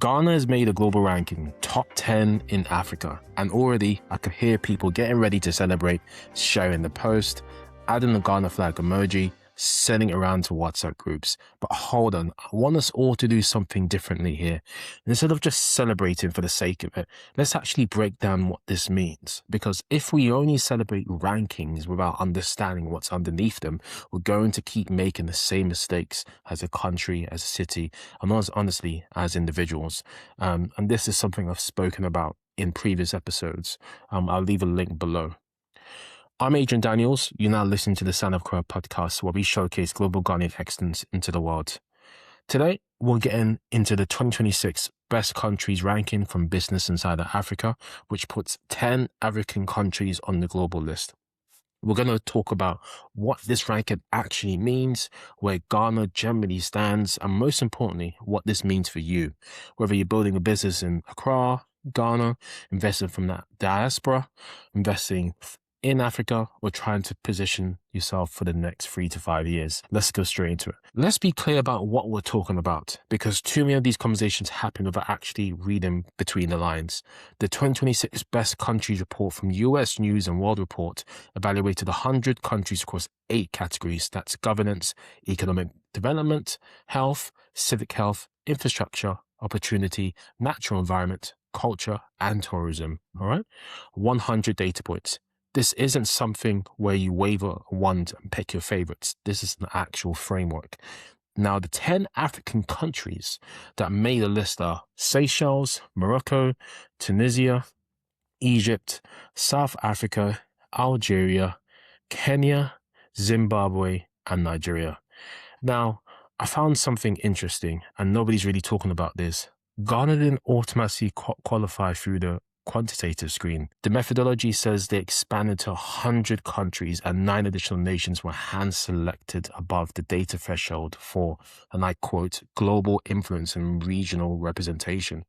Ghana has made a global ranking, top 10 in Africa, and already I could hear people getting ready to celebrate, sharing the post, adding the Ghana flag emoji, sending it around to WhatsApp groups. But hold on, I want us all to do something differently here. Instead of just celebrating for the sake of it, let's actually break down what this means. Because if we only celebrate rankings without understanding what's underneath them, we're going to keep making the same mistakes as a country, as a city, and honestly, as individuals. And this is something I've spoken about in previous episodes. I'll leave a link below. I'm Adrian Daniels. You're now listening to the Sound of Accra podcast, where we showcase global Ghanaian excellence into the world. Today, we're getting into the 2026 Best Countries ranking from Business Insider Africa, which puts 10 African countries on the global list. We're going to talk about what this ranking actually means, where Ghana generally stands, and most importantly, what this means for you. Whether you're building a business in Accra, Ghana, investing from that diaspora, investing in Africa, or trying to position yourself for the next 3 to 5 years. Let's go straight into it. Let's be clear about what we're talking about, because too many of these conversations happen without actually reading between the lines. The 2026 Best Countries report from US News and World Report evaluated 100 countries across 8 categories. That's governance, economic development, health, civic health, infrastructure, opportunity, natural environment, culture, and tourism. All right? 100 data points. This isn't something where you wave a wand and pick your favorites. This is an actual framework. Now, the 10 African countries that made the list are Seychelles, Morocco, Tunisia, Egypt, South Africa, Algeria, Kenya, Zimbabwe, and Nigeria. Now, I found something interesting, and nobody's really talking about this. Ghana didn't automatically qualify through the quantitative screen. The methodology says they expanded to 100 countries and 9 additional nations were hand-selected above the data threshold for, and I quote, global influence and regional representation.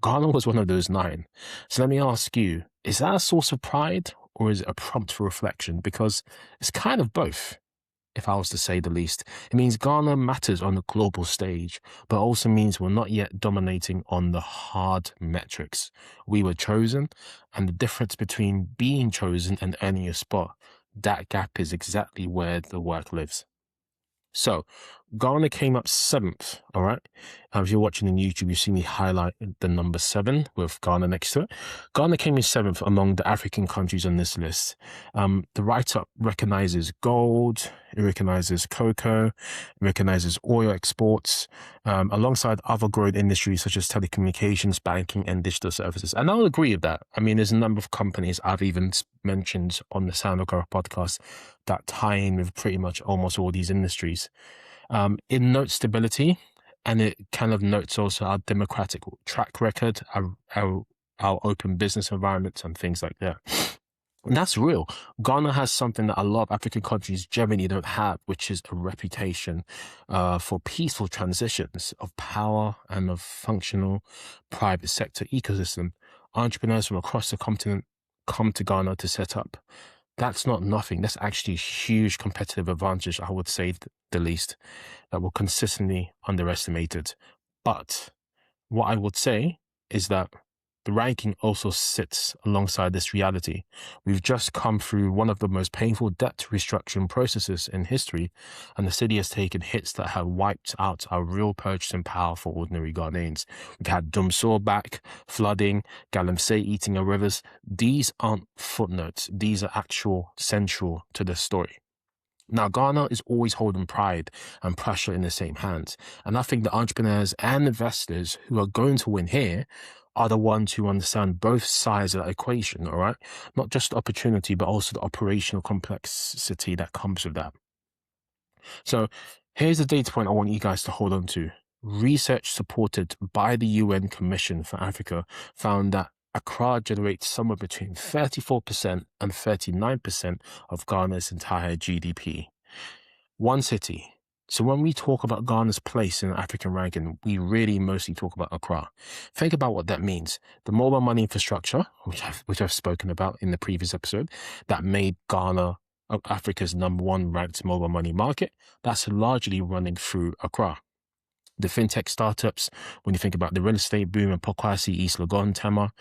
Ghana was one of those 9. So let me ask you, is that a source of pride or is it a prompt for reflection? Because it's kind of both, if I was to say the least. It means Ghana matters on the global stage, but also means we're not yet dominating on the hard metrics. We were chosen, and the difference between being chosen and earning a spot, that gap is exactly where the work lives. So, Ghana came up 7th, all right? If you're watching on YouTube, you see me highlight the number 7 with Ghana next to it. Ghana came in 7th among the African countries on this list. The write-up recognizes gold, it recognizes cocoa, it recognizes oil exports, alongside other growing industries such as telecommunications, banking, and digital services. And I'll agree with that. I mean, there's a number of companies I've even mentioned on the Sound of Accra podcast that tie in with pretty much almost all these industries. It notes stability, and it kind of notes also our democratic track record, our open business environments and things like that. And that's real. Ghana has something that a lot of African countries generally don't have, which is a reputation for peaceful transitions of power and of functional private sector ecosystem. Entrepreneurs from across the continent come to Ghana to set up. That's not nothing. That's actually a huge competitive advantage, I would say the least, that will consistently underestimated. But what I would say is that the ranking also sits alongside this reality. We've just come through one of the most painful debt restructuring processes in history, and the city has taken hits that have wiped out our real purchasing power for ordinary Ghanaians. We've had Dumsor back, flooding, Galamsey eating our rivers. These aren't footnotes. These are actual central to the story. Now, Ghana is always holding pride and pressure in the same hands. And I think the entrepreneurs and investors who are going to win here are the ones who understand both sides of that equation, all right? Not just the opportunity, but also the operational complexity that comes with that. So here's the data point I want you guys to hold on to. Research supported by the UN Commission for Africa found that Accra generates somewhere between 34% and 39% of Ghana's entire GDP. One city. So when we talk about Ghana's place in the African ranking, we really mostly talk about Accra. Think about what that means. The mobile money infrastructure, which I've spoken about in the previous episode, that made Ghana Africa's #1 ranked mobile money market, that's largely running through Accra. The fintech startups, when you think about the real estate boom in Pokwasi, East Legon, Tema,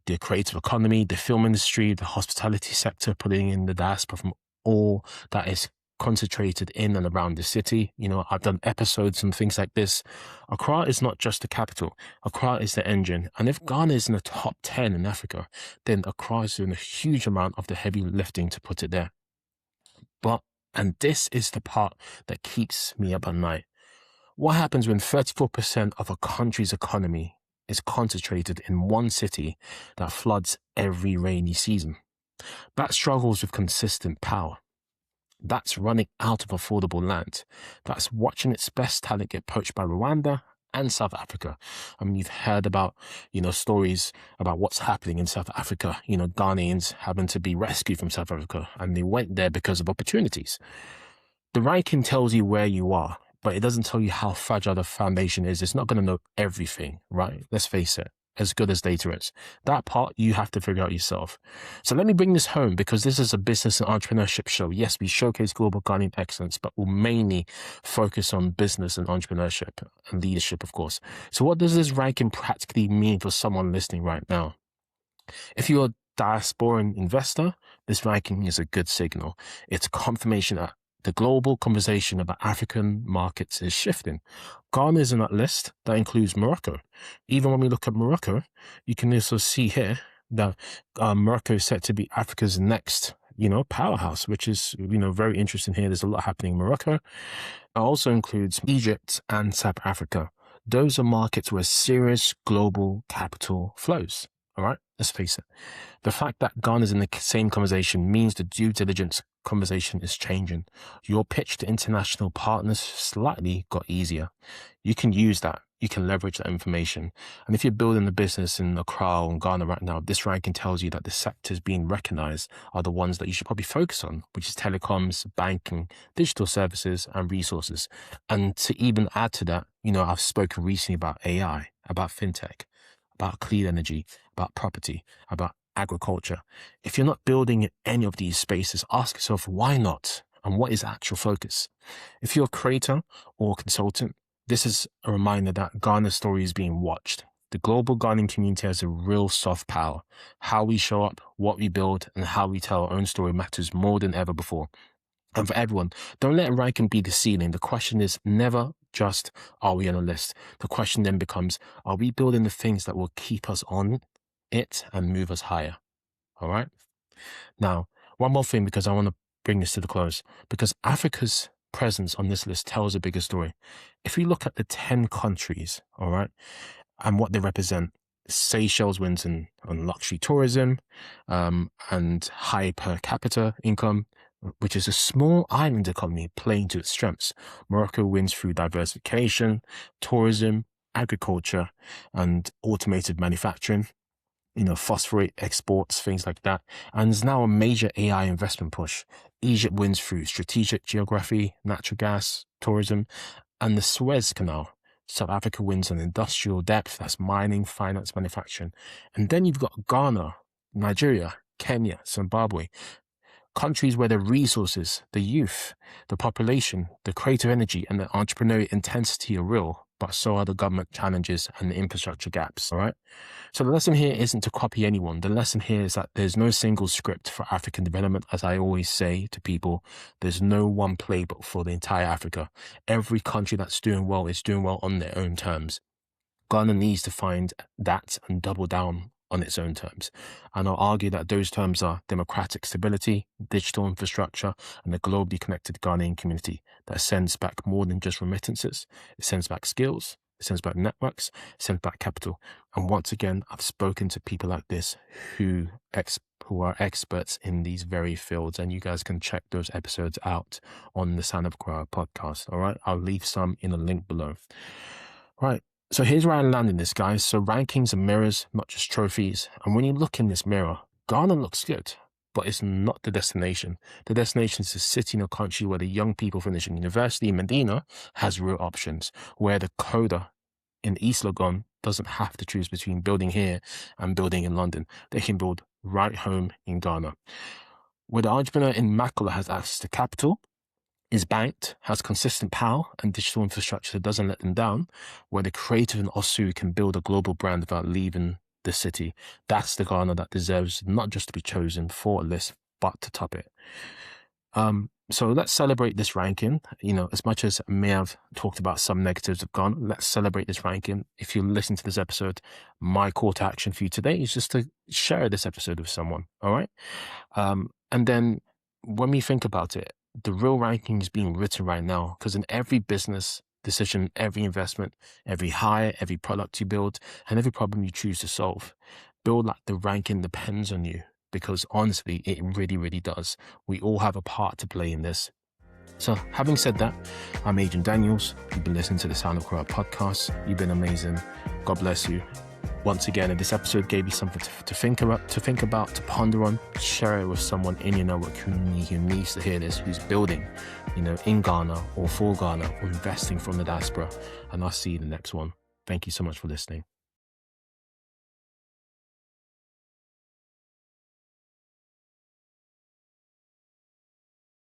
the creative economy, the film industry, the hospitality sector, putting in the diaspora from all that is concentrated in and around the city. You know, I've done episodes and things like this. Accra is not just the capital. Accra is the engine. And if Ghana is in the top 10 in Africa, then Accra is doing a huge amount of the heavy lifting to put it there. And this is the part that keeps me up at night. What happens when 34% of a country's economy is concentrated in one city that floods every rainy season? That struggles with consistent power. That's running out of affordable land. That's watching its best talent get poached by Rwanda and South Africa. I mean, you've heard about, stories about what's happening in South Africa. Ghanaians having to be rescued from South Africa, and they went there because of opportunities. The ranking tells you where you are, but it doesn't tell you how fragile the foundation is. It's not going to know everything, right? Let's face it, as good as data is. That part you have to figure out yourself. So let me bring this home, because this is a business and entrepreneurship show. Yes, we showcase global Ghanaian excellence, but we'll mainly focus on business and entrepreneurship and leadership, of course. So what does this ranking practically mean for someone listening right now? If you're a diasporan investor, this ranking is a good signal. It's confirmation that the global conversation about African markets is shifting. Ghana is in that list. That includes Morocco. Even when we look at Morocco, you can also see here that Morocco is set to be Africa's next, powerhouse, which is, very interesting here. There's a lot happening in Morocco. It also includes Egypt and South Africa. Those are markets where serious global capital flows. All right, let's face it. The fact that Ghana is in the same conversation means the due diligence conversation is changing. Your pitch to international partners slightly got easier. You can use that. You can leverage that information. And if you're building a business in Accra or Ghana right now, this ranking tells you that the sectors being recognized are the ones that you should probably focus on, which is telecoms, banking, digital services, and resources. And to even add to that, I've spoken recently about AI, about fintech, about clean energy, about property, about agriculture. If you're not building in any of these spaces, ask yourself, why not? And what is actual focus? If you're a creator or a consultant, this is a reminder that Ghana's story is being watched. The global Ghanaian community has a real soft power. How we show up, what we build, and how we tell our own story matters more than ever before. And for everyone, don't let ranking be the ceiling. The question is never just, are we on a list? The question then becomes, are we building the things that will keep us on it and move us higher? All right. Now, one more thing, because I want to bring this to the close, because Africa's presence on this list tells a bigger story. If we look at the 10 countries, all right, and what they represent, Seychelles wins on luxury tourism and high per capita income, which is a small island economy playing to its strengths. Morocco wins through diversification, tourism, agriculture, and automated manufacturing, phosphorate exports, things like that. And there's now a major AI investment push. Egypt wins through strategic geography, natural gas, tourism, and the Suez Canal. South Africa wins on industrial depth, that's mining, finance, manufacturing. And then you've got Ghana, Nigeria, Kenya, Zimbabwe, countries where the resources, the youth, the population, the creative energy, and the entrepreneurial intensity are real, but so are the government challenges and the infrastructure gaps, all right? So the lesson here isn't to copy anyone. The lesson here is that there's no single script for African development. As I always say to people, there's no one playbook for the entire Africa. Every country that's doing well is doing well on their own terms. Ghana needs to find that and double down on its own terms. And I'll argue that those terms are democratic stability, digital infrastructure, and a globally connected Ghanaian community that sends back more than just remittances. It sends back skills, it sends back networks, it sends back capital. And once again, I've spoken to people like this who are experts in these very fields, and you guys can check those episodes out on the Sound of Accra podcast. All right, I'll leave some in a link below. Right. So here's where I landed this, guys. So rankings are mirrors, not just trophies. And when you look in this mirror, Ghana looks good, but it's not the destination. The destination is a city in a country where the young people finishing university in Medina has real options, where the coder in East Legon doesn't have to choose between building here and building in London. They can build right home in Ghana. Where the entrepreneur in Makala has access to capital, is banked, has consistent power and digital infrastructure that doesn't let them down, where the creative and Osu can build a global brand without leaving the city. That's the Ghana that deserves not just to be chosen for a list, but to top it. So let's celebrate this ranking. As much as I may have talked about some negatives of Ghana, let's celebrate this ranking. If you listen to this episode, my call to action for you today is just to share this episode with someone. All right. And then when we think about it, the real ranking is being written right now, because in every business decision, every investment, every hire, every product you build, and every problem you choose to solve, build like the ranking depends on you. Because honestly, it really, really does. We all have a part to play in this. So having said that, I'm Adrian Daniels. You've been listening to the Sound of Accra podcast. You've been amazing. God bless you. Once again, if this episode gave you something to think about, to ponder on, share it with someone in your network who needs to hear this, who's building, in Ghana or for Ghana, or investing from the diaspora. And I'll see you in the next one. Thank you so much for listening.